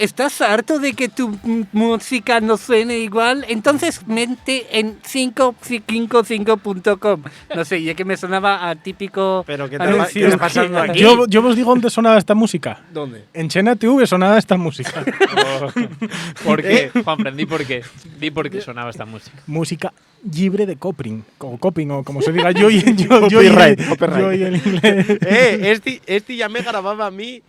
¿estás harto de que tu música no suene igual? Entonces mente en 555.com. No sé, ya que me sonaba a típico... Pero ¿qué anuncio. está pasando aquí? Yo os digo dónde sonaba esta música. ¿Dónde? En Chena TV sonaba esta música. ¿Por qué? Juanfran, di por qué. Di por qué sonaba esta música. Música libre de copying, o coping, o como se diga. Yo Copyright. y el inglés. Este ya me grababa a mí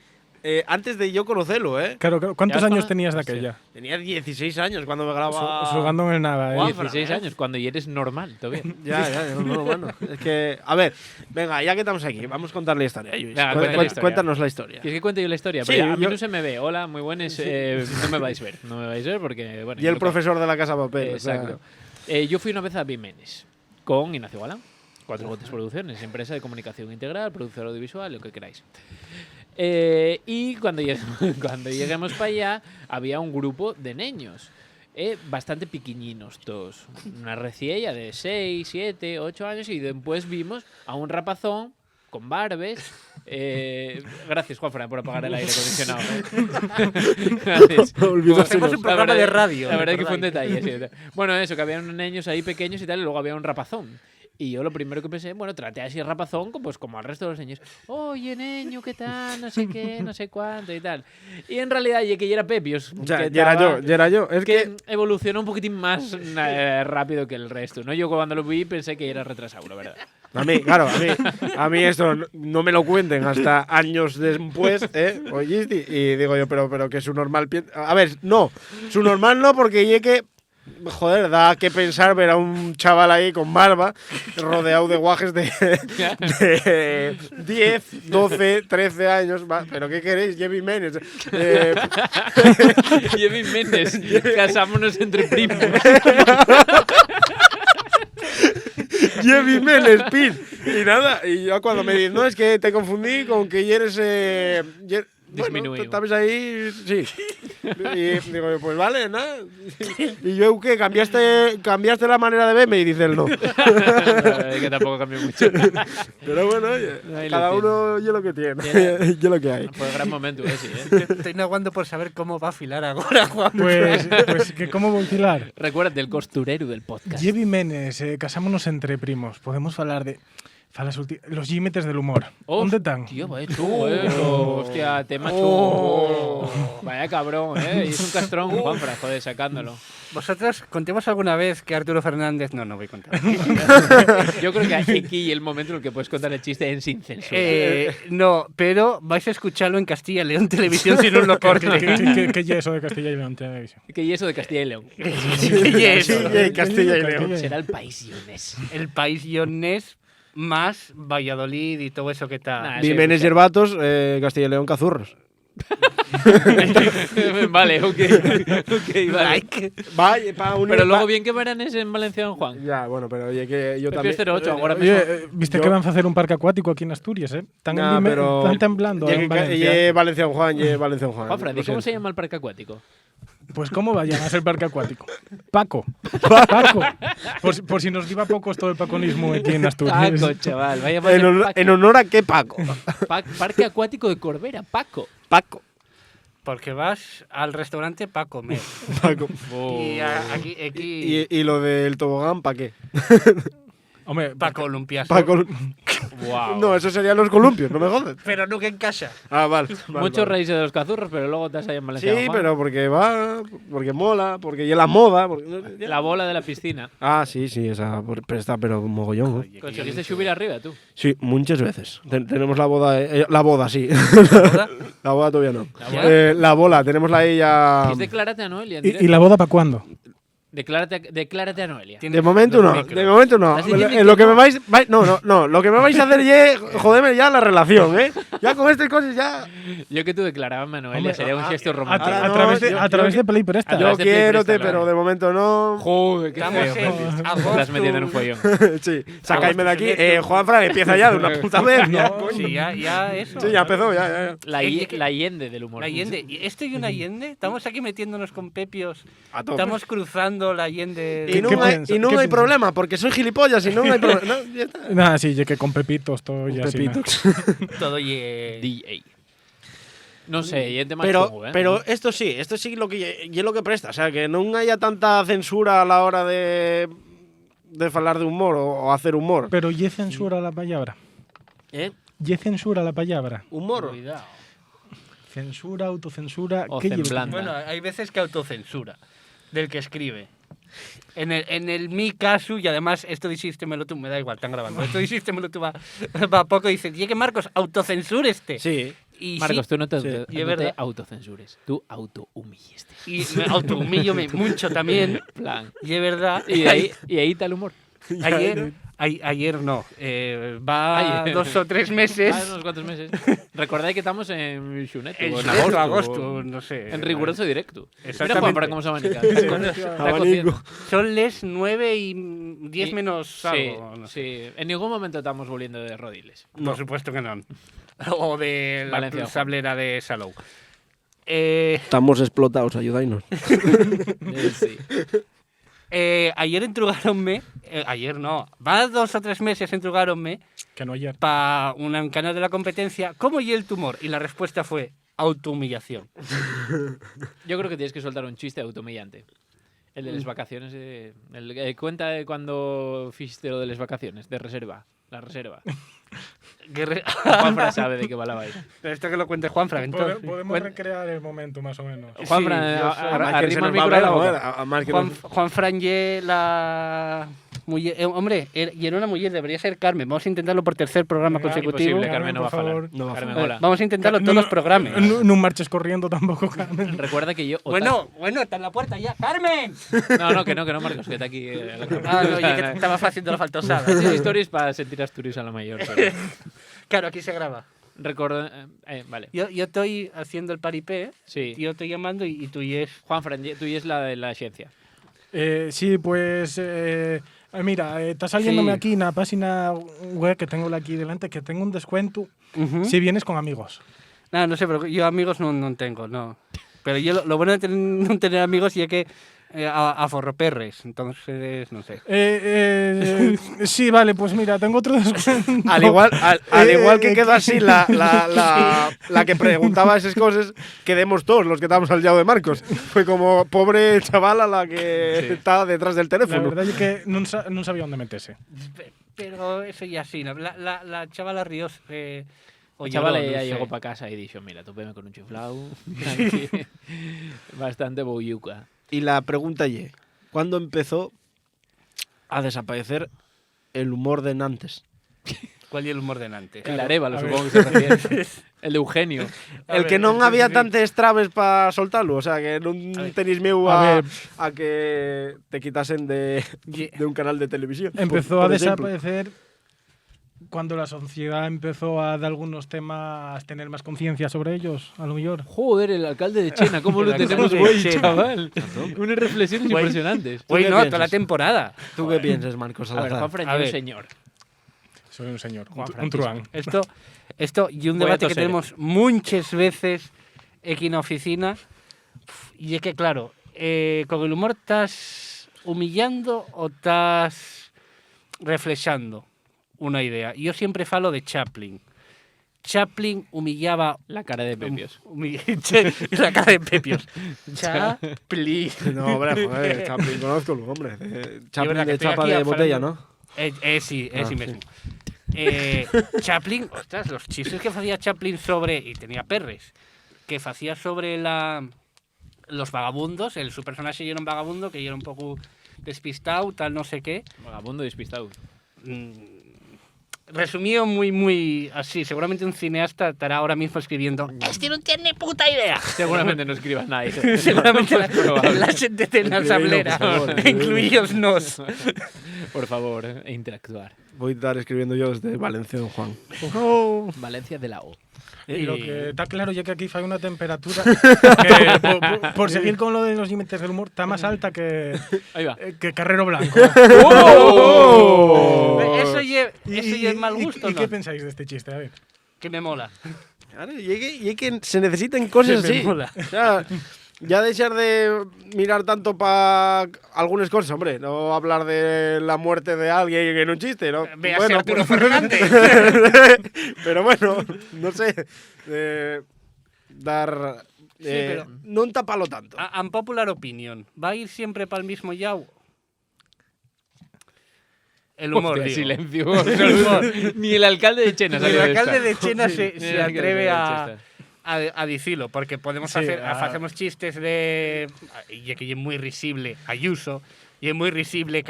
antes de yo conocerlo, ¿eh? Claro. ¿Cuántos Ya años está. tenías de aquella? Tenía 16 años cuando me grababa. Jugando en nada, ¿eh? 16 años, cuando ya eres normal todavía. Ya, no, bueno. Es que, a ver, venga, ya que estamos aquí, vamos a contar la historia, Lluís. Venga, cuenta la historia. Cuéntanos la historia. ¿Quieres que cuente yo la historia? Sí, Pero a mí yo- no se me ve. Hola, muy buenas. No me vais a ver. No me vais a ver porque, bueno. Y el yo profesor de la Casa Papel. o sea, Exacto. Yo fui una vez a Bimenes con Ignacio Galán, Cuatro Gotes Producciones, empresa de comunicación integral, productor audiovisual, lo que queráis. Y cuando lleguemos para allá, había un grupo de niños, bastante piquiñinos todos. Una reciella de 6, 7, 8 años, y después vimos a un rapazón con barbes. Gracias, Juanfran, por apagar el aire acondicionado. Gracias. Hacemos un programa de radio. La verdad es que fue un ¿recordáis? detalle. Sí. Bueno, eso, que había unos niños ahí pequeños y tal, y luego había un rapazón. Y yo lo primero que pensé, bueno, traté así el rapazón pues como al resto de los niños. Oye, niño, ¿qué tal? No sé qué, no sé cuánto y tal. Y en realidad, ya que ya era Pepios. Ya que era yo. Es que evolucionó un poquitín más rápido que el resto, ¿no? Yo cuando lo vi pensé que era retrasado, la verdad. A mí esto no me lo cuenten hasta años después, ¿oíste? Y digo yo, pero que su normal… A ver, no, su normal no, porque ya que… Joder, da que pensar ver a un chaval ahí con barba, rodeado de guajes de 10, 12, 13 años. ¿Pero qué queréis? Jevi Menes. Jevi Méndez, casámonos entre primos. Jevi Menes, pin. Y nada, y yo cuando me dicen, no, es que te confundí con que eres… Disminuido. Bueno, estabas ahí, sí. Y digo yo, pues vale, nada. Y yo, ¿qué? ¿Cambiaste la manera de verme? Y dice él, no. Que tampoco cambió mucho. Pero bueno, oye, Ahí lo cada tiene. uno yo lo que tiene. Yo lo que hay. Fue un gran momento ese, Estoy naguando por saber cómo va a afilar ahora, Juan. Pues que ¿cómo ventilar? Recuerda, el costurero del podcast. Jevi Menes, casámonos entre primos. Podemos hablar de… los límites del humor. ¿Dónde están? Tío, vaya chungo, hostia, tema chungo. Vaya cabrón, Y es un castrón, Juanfran, joder, sacándolo. ¿Vosotros contemos alguna vez que Arturo Fernández… No voy a contar. Yo creo que aquí el momento en el que puedes contar el chiste en sin censura. No, pero vais a escucharlo en Castilla y León Televisión si no os lo corte. ¿Qué es eso de Castilla y León Televisión? ¿Qué y eso de Castilla y León? Castilla y León. Será el país ionés. El país ionés más Valladolid y todo eso que está. Nah, Jiménez Yerbatos, Castilla y León Cazurros. Vale, ok, vale. Vaya, pa unir Pero luego bien que veranes en Valencia, don Juan. Ya, bueno, pero oye, que yo Pepios también… 08, ahora mismo. Oye, ¿viste que van a hacer un parque acuático aquí en Asturias, Están, están temblando en Valencia. Valencia Juan. Juanfran, Lo ¿y cómo siento. se llama el parque acuático? Pues ¿cómo va a llamarse el parque acuático? Paco. Por si nos diva poco esto del paconismo aquí en Asturias. Paco, chaval. Vaya Paco. ¿En honor a qué Paco? Parque acuático de Corbera, Paco. Paco. Porque vas al restaurante para comer. Paco. Y aquí ¿Y lo del tobogán, para qué? Hombre, para columpiarse. Wow. No, eso serían los columpios, no me jodas. Pero nunca en casa. Ah, vale. Muchos reíses de los cazurros, pero luego te has ahí en Valencia. Sí, don Juan. pero porque va, porque mola, porque ya la moda. La bola de la piscina. Ah, sí, esa pero mogollón. ¿Eh? ¿Conseguiste subir arriba tú? Sí, muchas veces. Tenemos la boda, sí. ¿Boda? La boda todavía no. ¿La La bola, tenemos ahí ya… Es declárate a Noelia. en ¿Y directo. la boda para cuándo? Declárate a Noelia. De momento no, micros. de momento no. ¿Estás diciendo Lo que que no? me vais… No, lo que me vais a hacer es joderme ya la relación, ¿eh? Ya con estas cosas ya… Yo que tú declarabas a Noelia Hombre, sería un gesto romántico. ahora A no, través de, yo- a través de Play Presta. Ah, Yo de Play quiero, Presta, pero vale. de momento no. Joder, qué Estamos feo. en Te estás metiendo en un follón. Sí, sacáisme de aquí. Juanfran, empieza ya de una puta vez. ¿no? Sí, ya eso. Sí, ya empezó, ya. La Allende del humor. La Allende. ¿Y esto y una Allende? Estamos aquí metiéndonos con Pepios. A tope. Estamos cruzando la Allende. Y no ¿Qué hay, piensas? y no ¿Qué hay piensas? problema, porque soy gilipollas y no hay problema. No, ya está. Nada, sí, ya que con pepitos todo ya así. Pepitos. Todo y DA. Non sei, é de más Pero, chungo, pero esto sí lo que é lo que presta, o sea, que non haya tanta censura a la hora de falar de humor o hacer humor. Pero ¿y censura la palabra? ¿Eh? ¿Y censura la palabra? Humor. Cuidado. Censura, autocensura, O ¿qué lleva? semblante. Bueno, hay veces que autocensura del que escribe. En mi caso, y además esto dijistemelo tú, me da igual, están grabando. Esto dijistemelo tú va poco, dice, y que Marcos, autocensúreste. Sí. Y Marcos, sí, tú no te, sí, no y es te verdad. autocensures, tú autohumilleste. y me autohumíllome mucho también. Plan. Y es verdad. Y ahí está el humor. Ayer no. Va Ayer. 2 o 3 meses. Hace unos cuantos meses. Recordad que estamos en Xuneto. En en Xuneto, agosto, agosto, no sé. En riguroso directo. Exactamente. Mira Juan para cómo se abanica. Abanico. Son les 9 y 10 menos Sí, algo. No sé. sí. En ningún momento estamos volviendo de Rodiles. Por supuesto que no. O de la Valencia, Juan. sablera de Salou. Estamos explotados, ayudainos. Sí. Ayer entrugáronme. Ayer no. Va 2 o 3 meses entrugáronme Que no ayer. para un canal de la competencia. ¿Cómo y el tumor? Y la respuesta fue autohumillación. Yo creo que tienes que soltar un chiste automillante. El de las vacaciones. Cuenta de cuando fixiste lo de las vacaciones, de reserva. La reserva. Juanfran sabe de qué va la vaina. Pero esto que lo cuente Juanfran, entonces. Podemos recrear el momento más o menos. Juanfran, yo sé. arrima el micro a la boca. Además que Juanfran ye la muller, hombre, y era una mujer, debería ser Carmen. Vamos a intentarlo por tercer programa Venga, consecutivo. Imposible, Carmen no va a por favor. falar. No va a Carmen, falar. hola. Vamos a intentarlo todos los programas. No marches corriendo tampoco, Carmen. Recuerda que yo... Bueno, está en la puerta ya. ¡Carmen! No, que no, Marcos, que está aquí. Oye, que te estaba haciendo la faltosada. Esas historias para sentir a Asturias a la mayor. Pero... Claro, aquí se graba. Recuerda... vale. Yo estoy haciendo el paripé, Sí. yo estoy llamando y tú y es... Juanfran, tú y es la de la ciencia. Sí, pues mira, está saliéndome Sí. aquí una página web que tengo aquí delante que tengo un descuento si vienes con amigos. No sé, pero yo amigos no tengo, no. Pero yo lo bueno de no tener amigos es que aforro perres, entonces no sé. Sí, vale, pues mira, tengo otro descuento. al igual que quedó así la que preguntaba esas cosas, quedemos todos los que estamos al lado de Marcos. Fue como pobre chavala la que está detrás del La teléfono. verdad es que no sabía dónde meterse. Pero eso ya sí, ¿no? La chavala Ríos... El chaval ya llegó para casa y dijo, mira, topéme con un chiflau. Aquí, bastante boyuca. Y la pregunta es, ¿cuándo empezó a desaparecer el humor de Nantes? ¿Cuál es el humor de Nantes? El Arévalo, a ver. supongo que se refiere. El de Eugenio. El que non había tantes traves para soltarlo, o sea, que non tenéis miedo A ver. a que te quitasen de un canal de televisión. Empezó por a ejemplo. desaparecer cuando la sociedad empezó a de algunos temas tener más conciencia sobre ellos, a lo mejor. Joder, el alcalde de Chena, ¿cómo El lo alcalde tenemos de güey, Chena. chaval? Unas reflexiones Güey. impresionantes. ¿Tú Hoy qué no, toda la piensas? temporada. ¿Tú qué piensas, Marcos A ver, Salazar? Juanfran A es un ver. señor. Soy un señor, Juan un Francisco. truán. Esto y un Voy a debate que toser. tenemos muchas veces aquí en la oficina. Y es que, claro, con el humor estás humillando o estás reflejando una idea. Yo siempre falo de Chaplin. Chaplin humillaba... La cara de Pepios. la cara de Pepios. Chaplin. No, hombre, joder, Chaplin, conozco, hombre. Chaplin verdad que de estoy chapa aquí de hablando- botella, ¿no? Sí, Ah, sí mismo. Chaplin, ostras, los chistes que hacía Chaplin sobre, y tenía perres, que hacía sobre los vagabundos, su personaje era un vagabundo que era un poco despistado, tal no sé qué. Vagabundo despistado. Resumido muy así, seguramente un cineasta estará ahora mismo escribiendo «Este no tiene puta idea». Seguramente no escribas nada. Seguramente Es probable. la gente de la asamblea, por favor. incluíos nos. Por favor, interactuar. Voy a estar escribiendo yo desde Valencia, don Juan. Valencia de la O. Y lo que está claro ya que aquí hay una temperatura que, por seguir con lo de los límites del humor, está más alta Ahí va. que Carrero Blanco. ¡Oh! Eso es mal gusto, ¿Y ¿no? qué pensáis de este chiste? A ver. Que me mola. Claro, y es que se necesitan cosas Sí, me así. mola. O sea, ya dejar de mirar tanto para algunas cosas, hombre. No hablar de la muerte de alguien en un chiste, ¿no? Véase Arturo Fernández. Pero bueno, no sé. dar pero- non tapalo tanto. Unpopular opinion. ¿Va a ir siempre para el mismo Yao? El humor, Hostia, digo. silencio absoluto. Ni el alcalde de Chena Ni salió el de alcalde esta. de Chena Ni se el alcalde atreve de a esta. decirlo, porque podemos Sí, hacemos chistes de... Y que es muy risible Ayuso, y es muy risible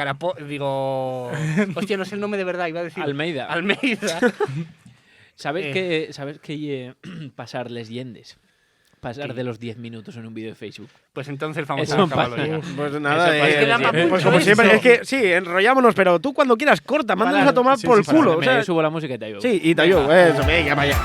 digo... Hostia, no sé el nombre de verdad, iba a decir... Almeida. Almeida. ¿Sabes que pasar leyendas? Pasar de los 10 minutos en un vídeo de Facebook. Pues entonces vamos Eso a acabarlo pasa. ya. Pues nada, Eso pasa, que da pues mucho como eso. siempre, es que sí, enrollámonos, pero tú cuando quieras corta, mándanos a tomar sí, por sí, el sí, culo. Pásame, O sea, yo subo la música y te ayudo. sí, y te ayudo, eso, venga, vaya.